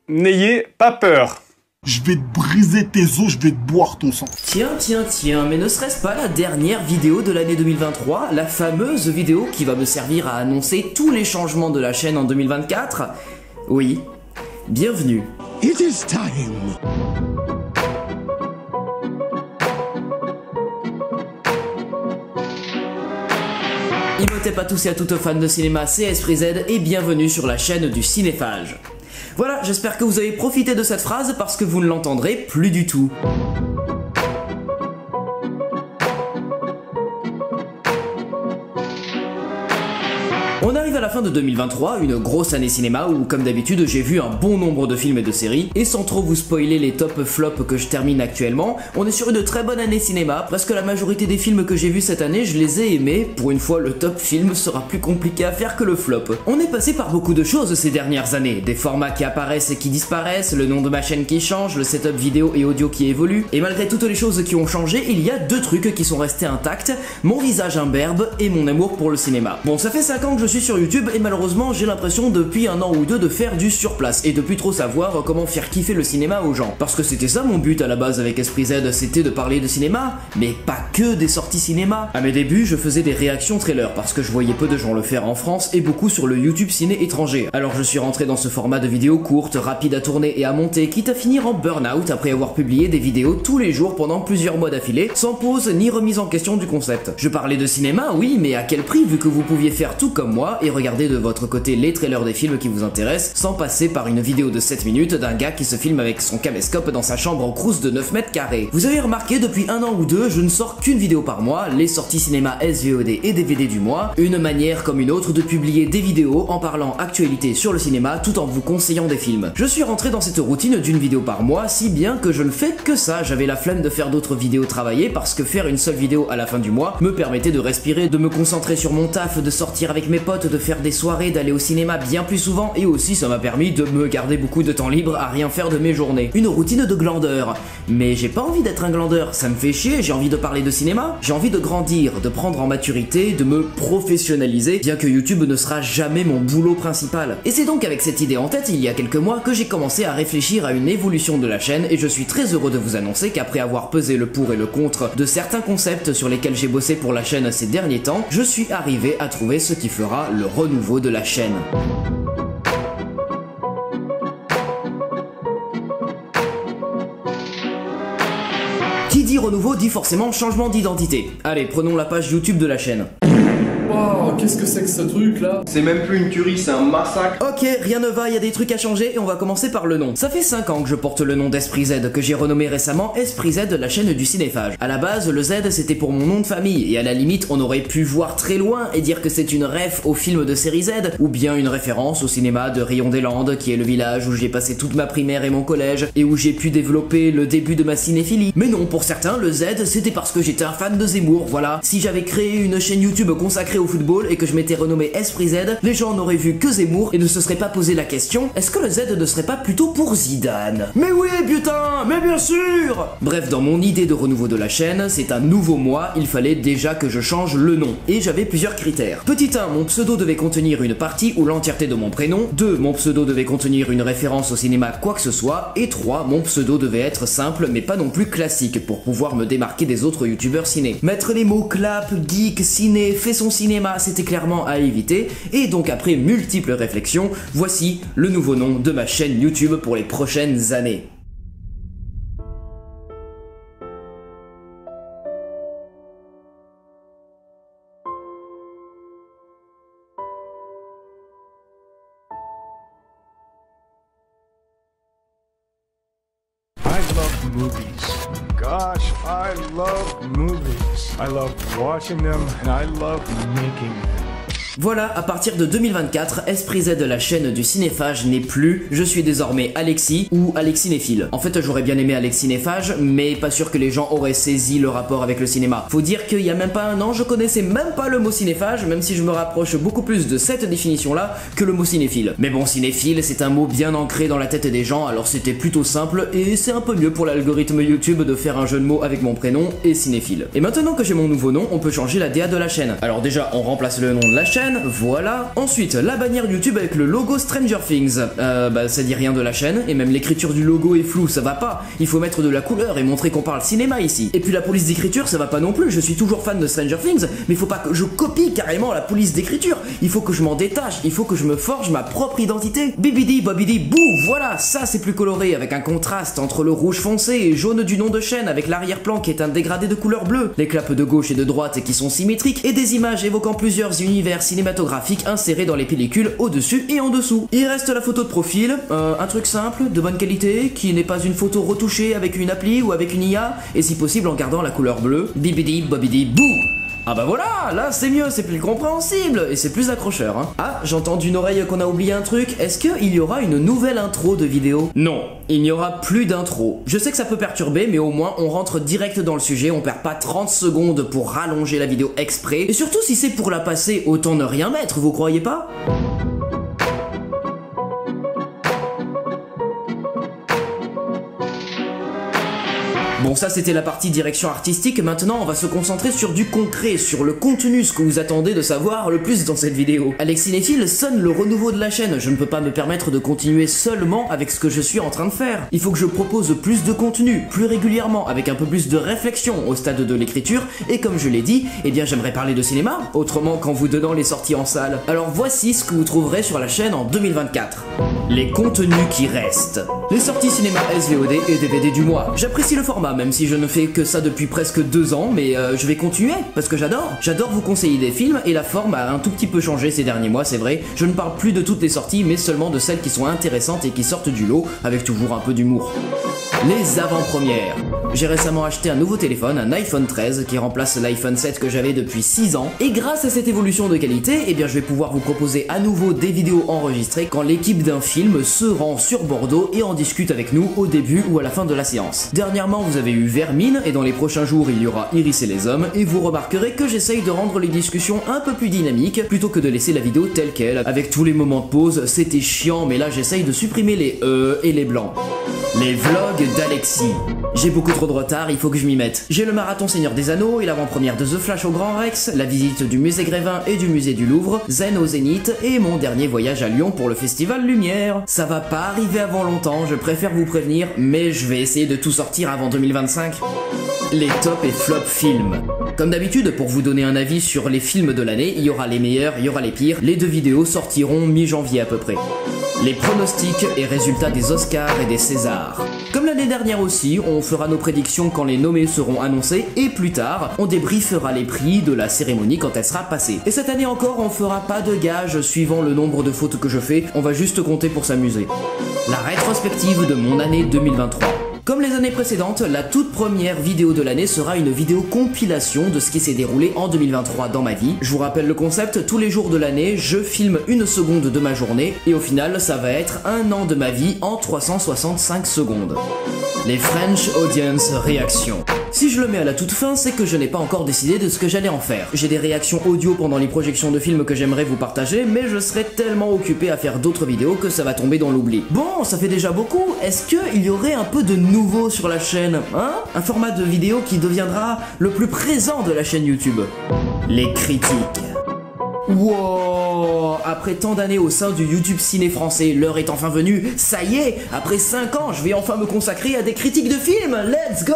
n'ayez pas peur. Je vais te briser tes os, je vais te boire ton sang. Tiens, mais ne serait-ce pas la dernière vidéo de l'année 2023, la fameuse vidéo qui va me servir à annoncer tous les changements de la chaîne en 2024? Oui, bienvenue. It is time. Imhotep à tous et à toutes fans de cinéma, c'est Esprit Z et bienvenue sur la chaîne du Cinéphage. Voilà, j'espère que vous avez profité de cette phrase parce que vous ne l'entendrez plus du tout. On arrive à la fin de 2023, une grosse année cinéma où, comme d'habitude, j'ai vu un bon nombre de films et de séries, et sans trop vous spoiler les top flops que je termine actuellement, on est sur une très bonne année cinéma, presque la majorité des films que j'ai vus cette année, je les ai aimés, pour une fois le top film sera plus compliqué à faire que le flop. On est passé par beaucoup de choses ces dernières années, des formats qui apparaissent et qui disparaissent, le nom de ma chaîne qui change, le setup vidéo et audio qui évolue, et malgré toutes les choses qui ont changé, il y a deux trucs qui sont restés intacts, mon visage imberbe et mon amour pour le cinéma. Bon, ça fait 5 ans que je suis sur YouTube et malheureusement j'ai l'impression depuis un an ou deux de faire du surplace et de plus trop savoir comment faire kiffer le cinéma aux gens. Parce que c'était ça mon but à la base avec Esprit Z, c'était de parler de cinéma, mais pas que des sorties cinéma. À mes débuts je faisais des réactions trailers parce que je voyais peu de gens le faire en France et beaucoup sur le YouTube ciné étranger. Alors je suis rentré dans ce format de vidéos courtes, rapides à tourner et à monter, quitte à finir en burn-out après avoir publié des vidéos tous les jours pendant plusieurs mois d'affilée, sans pause ni remise en question du concept. Je parlais de cinéma, oui, mais à quel prix vu que vous pouviez faire tout comme moi et regarder de votre côté les trailers des films qui vous intéressent sans passer par une vidéo de 7 minutes d'un gars qui se filme avec son caméscope dans sa chambre en crousse de 9 mètres carrés. Vous avez remarqué, depuis un an ou deux, je ne sors qu'une vidéo par mois, les sorties cinéma SVOD et DVD du mois, une manière comme une autre de publier des vidéos en parlant actualité sur le cinéma tout en vous conseillant des films. Je suis rentré dans cette routine d'une vidéo par mois, si bien que je ne fais que ça, j'avais la flemme de faire d'autres vidéos travaillées parce que faire une seule vidéo à la fin du mois me permettait de respirer, de me concentrer sur mon taf, de sortir avec mes potes, de faire des soirées, d'aller au cinéma bien plus souvent et aussi ça m'a permis de me garder beaucoup de temps libre à rien faire de mes journées. Une routine de glandeur. Mais j'ai pas envie d'être un glandeur, ça me fait chier, j'ai envie de parler de cinéma, j'ai envie de grandir, de prendre en maturité, de me professionnaliser, bien que YouTube ne sera jamais mon boulot principal. Et c'est donc avec cette idée en tête, il y a quelques mois, que j'ai commencé à réfléchir à une évolution de la chaîne et je suis très heureux de vous annoncer qu'après avoir pesé le pour et le contre de certains concepts sur lesquels j'ai bossé pour la chaîne ces derniers temps, je suis arrivé à trouver ce qui fera le renouveau de la chaîne. Qui dit renouveau dit forcément changement d'identité. Allez, prenons la page YouTube de la chaîne. Oh, qu'est-ce que c'est que ce truc là? C'est même plus une tuerie, c'est un massacre. Ok, rien ne va, il y a des trucs à changer et on va commencer par le nom. Ça fait 5 ans que je porte le nom d'Esprit Z, que j'ai renommé récemment Esprit Z, la chaîne du cinéphage. À la base, le Z c'était pour mon nom de famille et à la limite on aurait pu voir très loin et dire que c'est une ref au film de série Z ou bien une référence au cinéma de Rion-des-Landes qui est le village où j'ai passé toute ma primaire et mon collège et où j'ai pu développer le début de ma cinéphilie. Mais non, pour certains, le Z c'était parce que j'étais un fan de Zemmour, voilà. Si j'avais créé une chaîne YouTube consacrée au football et que je m'étais renommé Esprit Z, les gens n'auraient vu que Zemmour et ne se seraient pas posé la question, est-ce que le Z ne serait pas plutôt pour Zidane? Mais oui putain, mais bien sûr! Bref, dans mon idée de renouveau de la chaîne, c'est un nouveau moi, il fallait déjà que je change le nom, et j'avais plusieurs critères. Petit 1, mon pseudo devait contenir une partie ou l'entièreté de mon prénom, 2, mon pseudo devait contenir une référence au cinéma quoi que ce soit, et 3, mon pseudo devait être simple mais pas non plus classique pour pouvoir me démarquer des autres youtubeurs ciné. Mettre les mots clap, geek, ciné, fait son cinéma, c'était clairement à éviter, et donc après multiples réflexions, voici le nouveau nom de ma chaîne YouTube pour les prochaines années. I love movies. Gosh, I love movies. I love watching them and I love making them. Voilà, à partir de 2024, Esprit Z, la chaîne du cinéphage, n'est plus, je suis désormais Alexis ou Alexinéphile. En fait, j'aurais bien aimé Alexinéphage, mais pas sûr que les gens auraient saisi le rapport avec le cinéma. Faut dire qu'il y a même pas un an, je connaissais même pas le mot cinéphage, même si je me rapproche beaucoup plus de cette définition-là que le mot cinéphile. Mais bon, cinéphile, c'est un mot bien ancré dans la tête des gens, alors c'était plutôt simple, et c'est un peu mieux pour l'algorithme YouTube de faire un jeu de mots avec mon prénom et cinéphile. Et maintenant que j'ai mon nouveau nom, on peut changer la DA de la chaîne. Alors déjà, on remplace le nom de la chaîne, chaîne, voilà. Ensuite, la bannière YouTube avec le logo Stranger Things. Ça dit rien de la chaîne, et même l'écriture du logo est floue, ça va pas. Il faut mettre de la couleur et montrer qu'on parle cinéma ici. Et puis la police d'écriture, ça va pas non plus, je suis toujours fan de Stranger Things, mais il faut pas que je copie carrément la police d'écriture. Il faut que je m'en détache, il faut que je me forge ma propre identité. Bibidi bobidi bou, voilà, ça c'est plus coloré, avec un contraste entre le rouge foncé et jaune du nom de chaîne, avec l'arrière-plan qui est un dégradé de couleur bleue, les clapes de gauche et de droite qui sont symétriques, et des images évoquant plusieurs univers cinématographiques insérés dans les pellicules au-dessus et en dessous. Il reste la photo de profil, un truc simple, de bonne qualité, qui n'est pas une photo retouchée avec une appli ou avec une IA, et si possible en gardant la couleur bleue. Bibidi bobidi bou. Ah bah voilà, là c'est mieux, c'est plus compréhensible, et c'est plus accrocheur, hein. Ah, j'entends d'une oreille qu'on a oublié un truc, est-ce qu'il y aura une nouvelle intro de vidéo? Non, il n'y aura plus d'intro. Je sais que ça peut perturber, mais au moins on rentre direct dans le sujet, on perd pas 30 secondes pour rallonger la vidéo exprès, et surtout si c'est pour la passer, autant ne rien mettre, vous croyez pas? Bon, ça c'était la partie direction artistique, maintenant on va se concentrer sur du concret, sur le contenu, ce que vous attendez de savoir le plus dans cette vidéo. Alex Cinéphile sonne le renouveau de la chaîne, je ne peux pas me permettre de continuer seulement avec ce que je suis en train de faire. Il faut que je propose plus de contenu, plus régulièrement, avec un peu plus de réflexion au stade de l'écriture, et comme je l'ai dit, eh bien j'aimerais parler de cinéma, autrement qu'en vous donnant les sorties en salle. Alors voici ce que vous trouverez sur la chaîne en 2024. Les contenus qui restent. Les sorties cinéma SVOD et DVD du mois. J'apprécie le format, même si je ne fais que ça depuis presque 2 ans, mais je vais continuer, parce que j'adore vous conseiller des films, et la forme a un tout petit peu changé ces derniers mois, c'est vrai. Je ne parle plus de toutes les sorties, mais seulement de celles qui sont intéressantes et qui sortent du lot, avec toujours un peu d'humour. Les avant-premières. J'ai récemment acheté un nouveau téléphone, un iPhone 13, qui remplace l'iPhone 7 que j'avais depuis 6 ans, et grâce à cette évolution de qualité, eh bien je vais pouvoir vous proposer à nouveau des vidéos enregistrées quand l'équipe d'un film se rend sur Bordeaux et en discute avec nous au début ou à la fin de la séance. Dernièrement, vous avez eu Vermine, et dans les prochains jours, il y aura Iris et les hommes, et vous remarquerez que j'essaye de rendre les discussions un peu plus dynamiques, plutôt que de laisser la vidéo telle qu'elle, avec tous les moments de pause. C'était chiant, mais là j'essaye de supprimer les et les blancs. Les vlogs d'Alexis. J'ai beaucoup trop de retard, il faut que je m'y mette. J'ai le marathon Seigneur des Anneaux et l'avant-première de The Flash au Grand Rex, la visite du musée Grévin et du musée du Louvre, Zen au Zénith et mon dernier voyage à Lyon pour le festival Lumière. Ça va pas arriver avant longtemps, je préfère vous prévenir, mais je vais essayer de tout sortir avant 2025. Les top et flop films. Comme d'habitude, pour vous donner un avis sur les films de l'année, il y aura les meilleurs, il y aura les pires. Les 2 vidéos sortiront mi-janvier à peu près. Les pronostics et résultats des Oscars et des Césars. Comme l'année dernière aussi, on fera nos prédictions quand les nommés seront annoncés, et plus tard, on débriefera les prix de la cérémonie quand elle sera passée. Et cette année encore, on fera pas de gages suivant le nombre de fautes que je fais, on va juste compter pour s'amuser. La rétrospective de mon année 2023. Comme les années précédentes, la toute première vidéo de l'année sera une vidéo compilation de ce qui s'est déroulé en 2023 dans ma vie. Je vous rappelle le concept, tous les jours de l'année, je filme 1 seconde de ma journée, et au final, ça va être 1 an de ma vie en 365 secondes. Les French Audience Réactions. Si je le mets à la toute fin, c'est que je n'ai pas encore décidé de ce que j'allais en faire. J'ai des réactions audio pendant les projections de films que j'aimerais vous partager, mais je serai tellement occupé à faire d'autres vidéos que ça va tomber dans l'oubli. Bon, ça fait déjà beaucoup, est-ce qu'il y aurait un peu de nouveau sur la chaîne, hein? Un format de vidéo qui deviendra le plus présent de la chaîne YouTube. Les critiques. Wow, après tant d'années au sein du YouTube ciné français, l'heure est enfin venue. Ça y est, après 5 ans, je vais enfin me consacrer à des critiques de films. Let's go!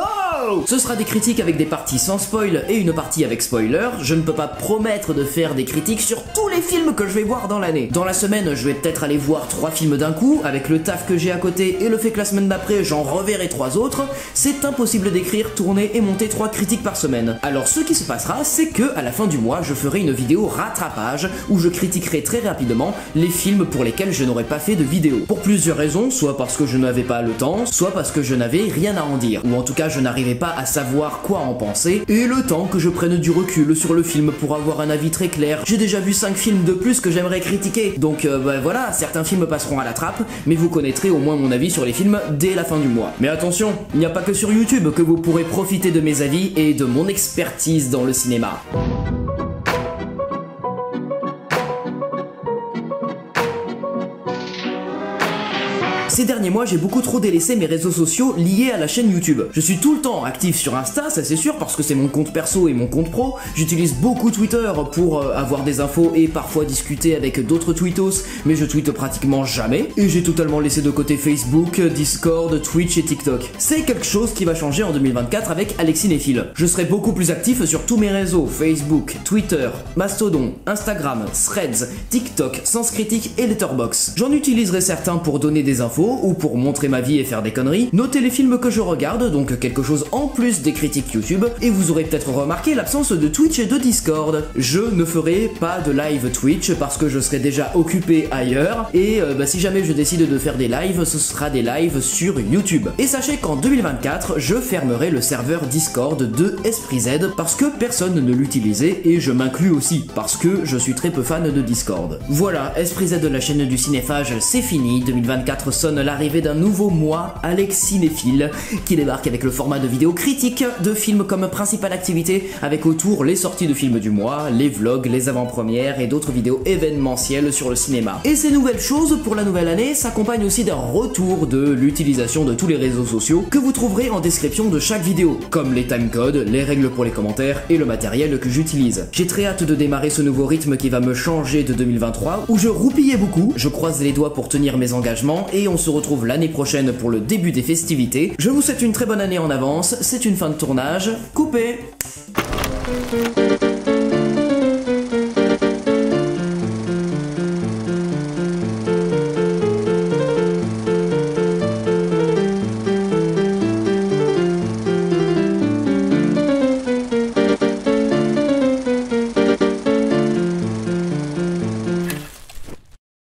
Ce sera des critiques avec des parties sans spoil et une partie avec spoiler. Je ne peux pas promettre de faire des critiques sur tous les films que je vais voir dans l'année. Dans la semaine, je vais peut-être aller voir 3 films d'un coup. Avec le taf que j'ai à côté et le fait que la semaine d'après, j'en reverrai 3 autres. C'est impossible d'écrire, tourner et monter 3 critiques par semaine. Alors ce qui se passera, c'est que à la fin du mois, je ferai une vidéo rattrapage où je critiquerai très rapidement les films pour lesquels je n'aurais pas fait de vidéo. Pour plusieurs raisons, soit parce que je n'avais pas le temps, soit parce que je n'avais rien à en dire, ou en tout cas je n'arrivais pas à savoir quoi en penser, et le temps que je prenne du recul sur le film pour avoir un avis très clair. J'ai déjà vu 5 films de plus que j'aimerais critiquer, donc voilà, certains films passeront à la trappe, mais vous connaîtrez au moins mon avis sur les films dès la fin du mois. Mais attention, il n'y a pas que sur YouTube que vous pourrez profiter de mes avis et de mon expertise dans le cinéma. Ces derniers mois, j'ai beaucoup trop délaissé mes réseaux sociaux liés à la chaîne YouTube. Je suis tout le temps actif sur Insta, ça c'est sûr, parce que c'est mon compte perso et mon compte pro. J'utilise beaucoup Twitter pour avoir des infos et parfois discuter avec d'autres tweetos, mais je tweete pratiquement jamais. Et j'ai totalement laissé de côté Facebook, Discord, Twitch et TikTok. C'est quelque chose qui va changer en 2024 avec Alexis Néphile. Je serai beaucoup plus actif sur tous mes réseaux, Facebook, Twitter, Mastodon, Instagram, Threads, TikTok, Sens Critique et Letterboxd. J'en utiliserai certains pour donner des infos ou pour montrer ma vie et faire des conneries, noter les films que je regarde, donc quelque chose en plus des critiques YouTube, et vous aurez peut-être remarqué l'absence de Twitch et de Discord. Je ne ferai pas de live Twitch parce que je serai déjà occupé ailleurs, et si jamais je décide de faire des lives, ce sera des lives sur YouTube. Et sachez qu'en 2024, je fermerai le serveur Discord de Esprit Z parce que personne ne l'utilisait, et je m'inclus aussi parce que je suis très peu fan de Discord. Voilà, Esprit Z de la chaîne du cinéphage, c'est fini. 2024 sonne l'arrivée d'un nouveau moi, Alexis Néphile, qui débarque avec le format de vidéo critique de films comme principale activité, avec autour les sorties de films du mois, les vlogs, les avant-premières et d'autres vidéos événementielles sur le cinéma. Et ces nouvelles choses pour la nouvelle année s'accompagnent aussi d'un retour de l'utilisation de tous les réseaux sociaux que vous trouverez en description de chaque vidéo, comme les timecodes, les règles pour les commentaires et le matériel que j'utilise. J'ai très hâte de démarrer ce nouveau rythme qui va me changer de 2023, où je roupillais beaucoup, je croise les doigts pour tenir mes engagements, et on se retrouve l'année prochaine pour le début des festivités. Je vous souhaite une très bonne année en avance, c'est une fin de tournage, coupé.